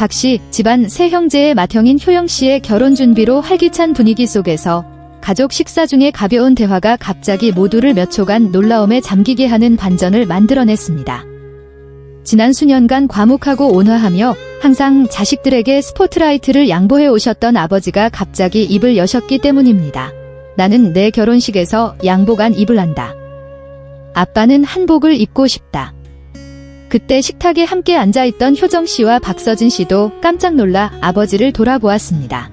박씨 집안 세 형제의 맏형인 효영씨의 결혼 준비로 활기찬 분위기 속에서 가족 식사 중에 가벼운 대화가 갑자기 모두를 몇 초간 놀라움에 잠기게 하는 반전을 만들어냈습니다. 지난 수년간 과묵하고 온화하며 항상 자식들에게 스포트라이트를 양보해 오셨던 아버지가 갑자기 입을 여셨기 때문입니다. 나는 내 결혼식에서 양복 안 입을 한다. 아빠는 한복을 입고 싶다. 그때 식탁에 함께 앉아있던 효정씨와 박서진씨도 깜짝 놀라 아버지를 돌아보았습니다.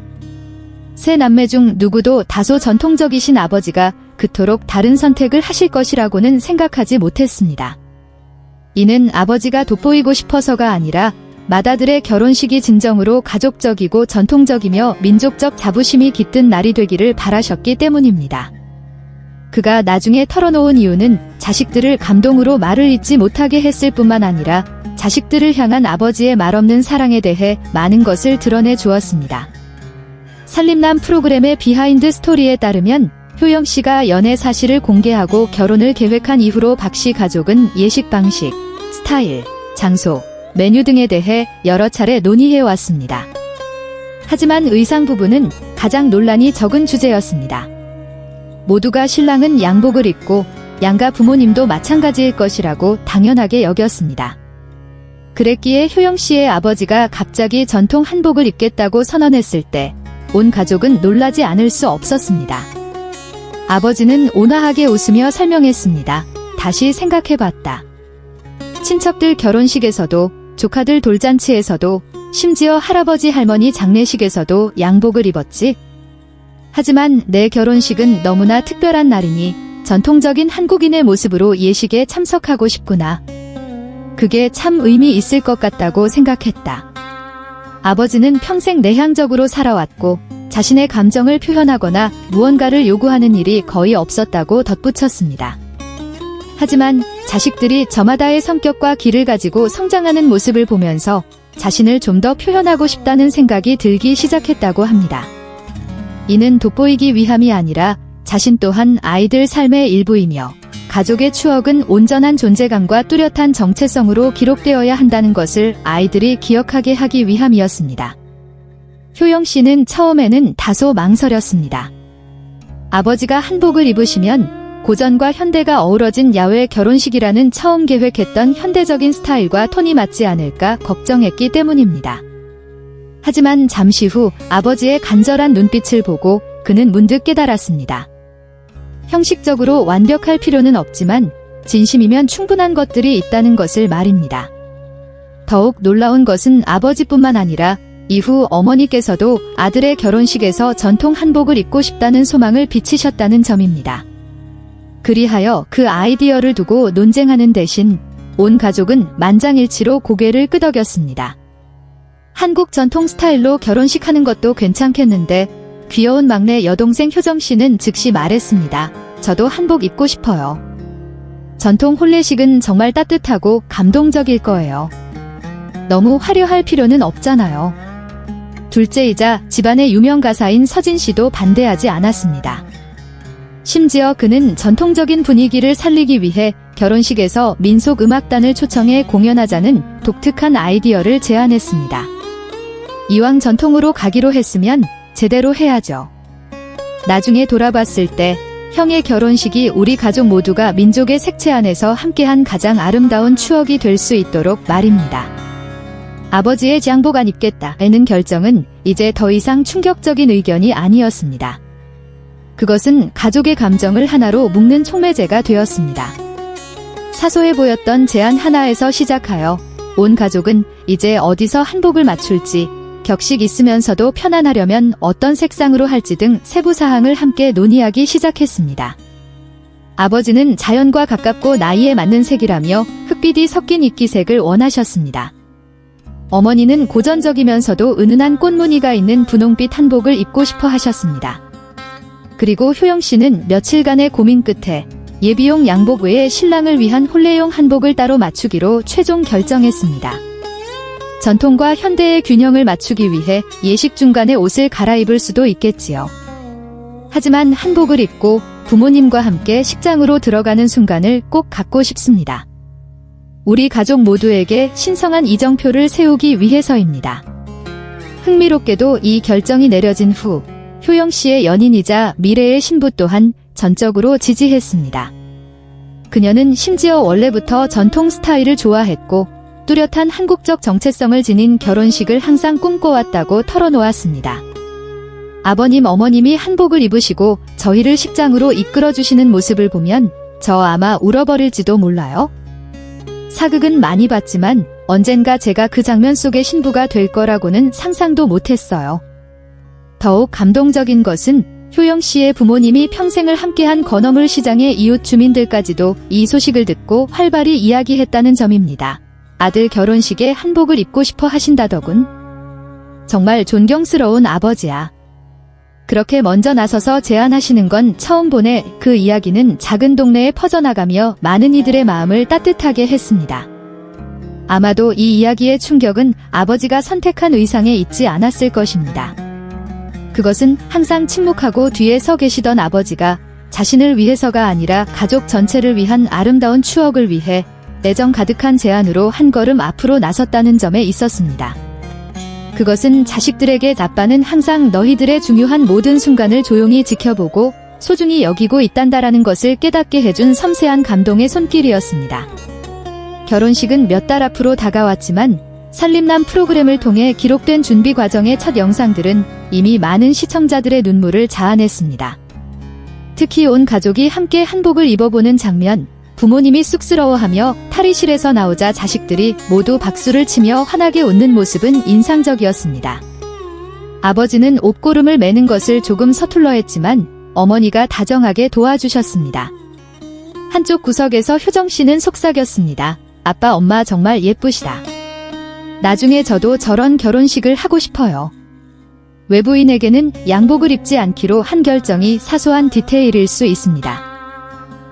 세 남매 중 누구도 다소 전통적이신 아버지가 그토록 다른 선택을 하실 것이라고는 생각하지 못했습니다. 이는 아버지가 돋보이고 싶어서가 아니라 맏아들의 결혼식이 진정으로 가족적이고 전통적이며 민족적 자부심이 깃든 날이 되기를 바라셨기 때문입니다. 그가 나중에 털어놓은 이유는 자식들을 감동으로 말을 잇지 못하게 했을 뿐만 아니라 자식들을 향한 아버지의 말없는 사랑에 대해 많은 것을 드러내 주었습니다. 살림남 프로그램의 비하인드 스토리에 따르면 효영씨가 연애 사실을 공개하고 결혼을 계획한 이후로 박씨 가족은 예식 방식, 스타일, 장소, 메뉴 등에 대해 여러 차례 논의해왔습니다. 하지만 의상 부분은 가장 논란이 적은 주제였습니다. 모두가 신랑은 양복을 입고 양가 부모님도 마찬가지일 것이라고 당연하게 여겼습니다. 그랬기에 효영씨의 아버지가 갑자기 전통 한복을 입겠다고 선언했을 때 온 가족은 놀라지 않을 수 없었습니다. 아버지는 온화하게 웃으며 설명했습니다. 다시 생각해봤다. 친척들 결혼식에서도, 조카들 돌잔치에서도, 심지어 할아버지 할머니 장례식에서도 양복을 입었지. 하지만 내 결혼식은 너무나 특별한 날이니 전통적인 한국인의 모습으로 예식에 참석하고 싶구나. 그게 참 의미 있을 것 같다고 생각했다. 아버지는 평생 내향적으로 살아왔고 자신의 감정을 표현하거나 무언가를 요구하는 일이 거의 없었다고 덧붙였습니다. 하지만 자식들이 저마다의 성격과 길을 가지고 성장하는 모습을 보면서 자신을 좀 더 표현하고 싶다는 생각이 들기 시작했다고 합니다. 이는 돋보이기 위함이 아니라 자신 또한 아이들 삶의 일부이며 가족의 추억은 온전한 존재감과 뚜렷한 정체성으로 기록되어야 한다는 것을 아이들이 기억하게 하기 위함이었습니다. 효영씨는 처음에는 다소 망설였습니다. 아버지가 한복을 입으시면 고전과 현대가 어우러진 야외 결혼식이라는 처음 계획했던 현대적인 스타일과 톤이 맞지 않을까 걱정했기 때문입니다. 하지만 잠시 후 아버지의 간절한 눈빛을 보고 그는 문득 깨달았습니다. 형식적으로 완벽할 필요는 없지만 진심이면 충분한 것들이 있다는 것을 말입니다. 더욱 놀라운 것은 아버지뿐만 아니라 이후 어머니께서도 아들의 결혼식에서 전통 한복을 입고 싶다는 소망을 비치셨다는 점입니다. 그리하여 그 아이디어를 두고 논쟁하는 대신 온 가족은 만장일치로 고개를 끄덕였습니다. 한국 전통 스타일로 결혼식하는 것도 괜찮겠는데 귀여운 막내 여동생 효정씨는 즉시 말했습니다. 저도 한복 입고 싶어요. 전통 혼례식은 정말 따뜻하고 감동적일 거예요. 너무 화려할 필요는 없잖아요. 둘째이자 집안의 유명 가사인 서진씨도 반대하지 않았습니다. 심지어 그는 전통적인 분위기를 살리기 위해 결혼식에서 민속음악단을 초청해 공연하자는 독특한 아이디어를 제안했습니다. 이왕 전통으로 가기로 했으면 제대로 해야죠. 나중에 돌아봤을 때 형의 결혼식이 우리 가족 모두가 민족의 색채 안에서 함께한 가장 아름다운 추억이 될 수 있도록 말입니다. 아버지의 양복 안 입겠다는 결정은 이제 더 이상 충격적인 의견이 아니었습니다. 그것은 가족의 감정을 하나로 묶는 촉매제가 되었습니다. 사소해 보였던 제안 하나에서 시작하여 온 가족은 이제 어디서 한복을 맞출지, 격식 있으면서도 편안하려면 어떤 색상으로 할지 등 세부 사항을 함께 논의하기 시작했습니다. 아버지는 자연과 가깝고 나이에 맞는 색이라며 흑빛이 섞인 이끼색을 원하셨습니다. 어머니는 고전적이면서도 은은한 꽃무늬가 있는 분홍빛 한복을 입고 싶어 하셨습니다. 그리고 효영씨는 며칠간의 고민 끝에 예비용 양복 외에 신랑을 위한 혼례용 한복을 따로 맞추기로 최종 결정했습니다. 전통과 현대의 균형을 맞추기 위해 예식 중간에 옷을 갈아입을 수도 있겠지요. 하지만 한복을 입고 부모님과 함께 식장으로 들어가는 순간을 꼭 갖고 싶습니다. 우리 가족 모두에게 신성한 이정표를 세우기 위해서입니다. 흥미롭게도 이 결정이 내려진 후 효영 씨의 연인이자 미래의 신부 또한 전적으로 지지했습니다. 그녀는 심지어 원래부터 전통 스타일을 좋아했고 뚜렷한 한국적 정체성을 지닌 결혼식을 항상 꿈꿔왔다고 털어놓았습니다. 아버님, 어머님이 한복을 입으시고 저희를 식장으로 이끌어주시는 모습을 보면 저 아마 울어버릴지도 몰라요. 사극은 많이 봤지만 언젠가 제가 그 장면 속의 신부가 될 거라고는 상상도 못했어요. 더욱 감동적인 것은 효영 씨의 부모님이 평생을 함께한 건어물 시장의 이웃 주민들까지도 이 소식을 듣고 활발히 이야기했다는 점입니다. 아들 결혼식에 한복을 입고 싶어 하신다더군. 정말 존경스러운 아버지야. 그렇게 먼저 나서서 제안하시는 건 처음 보네. 그 이야기는 작은 동네에 퍼져나가며 많은 이들의 마음을 따뜻하게 했습니다. 아마도 이 이야기의 충격은 아버지가 선택한 의상에 있지 않았을 것입니다. 그것은 항상 침묵하고 뒤에 서 계시던 아버지가 자신을 위해서가 아니라 가족 전체를 위한 아름다운 추억을 위해 애정 가득한 제안으로 한 걸음 앞으로 나섰다는 점에 있었습니다. 그것은 자식들에게 아빠는 항상 너희들의 중요한 모든 순간을 조용히 지켜보고 소중히 여기고 있단다라는 것을 깨닫게 해준 섬세한 감동의 손길이었습니다. 결혼식은 몇 달 앞으로 다가왔지만 살림남 프로그램을 통해 기록된 준비 과정의 첫 영상들은 이미 많은 시청자들의 눈물을 자아냈습니다. 특히 온 가족이 함께 한복을 입어보는 장면, 부모님이 쑥스러워하며 탈의실에서 나오자 자식들이 모두 박수를 치며 환하게 웃는 모습은 인상적이었습니다. 아버지는 옷고름을 매는 것을 조금 서툴러 했지만 어머니가 다정하게 도와주셨습니다. 한쪽 구석에서 효정 씨는 속삭였습니다. 아빠, 엄마 정말 예쁘시다. 나중에 저도 저런 결혼식을 하고 싶어요. 외부인에게는 양복을 입지 않기로 한 결정이 사소한 디테일일 수 있습니다.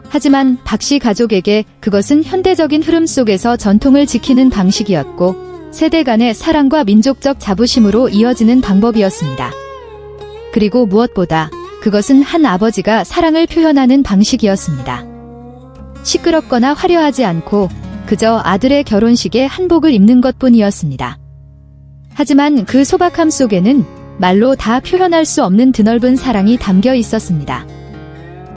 하지만 박씨 가족에게 그것은 현대적인 흐름 속에서 전통을 지키는 방식이었고 세대 간의 사랑과 민족적 자부심으로 이어지는 방법이었습니다. 그리고 무엇보다 그것은 한 아버지가 사랑을 표현하는 방식이었습니다. 시끄럽거나 화려하지 않고 그저 아들의 결혼식에 한복을 입는 것뿐이었습니다. 하지만 그 소박함 속에는 말로 다 표현할 수 없는 드넓은 사랑이 담겨 있었습니다.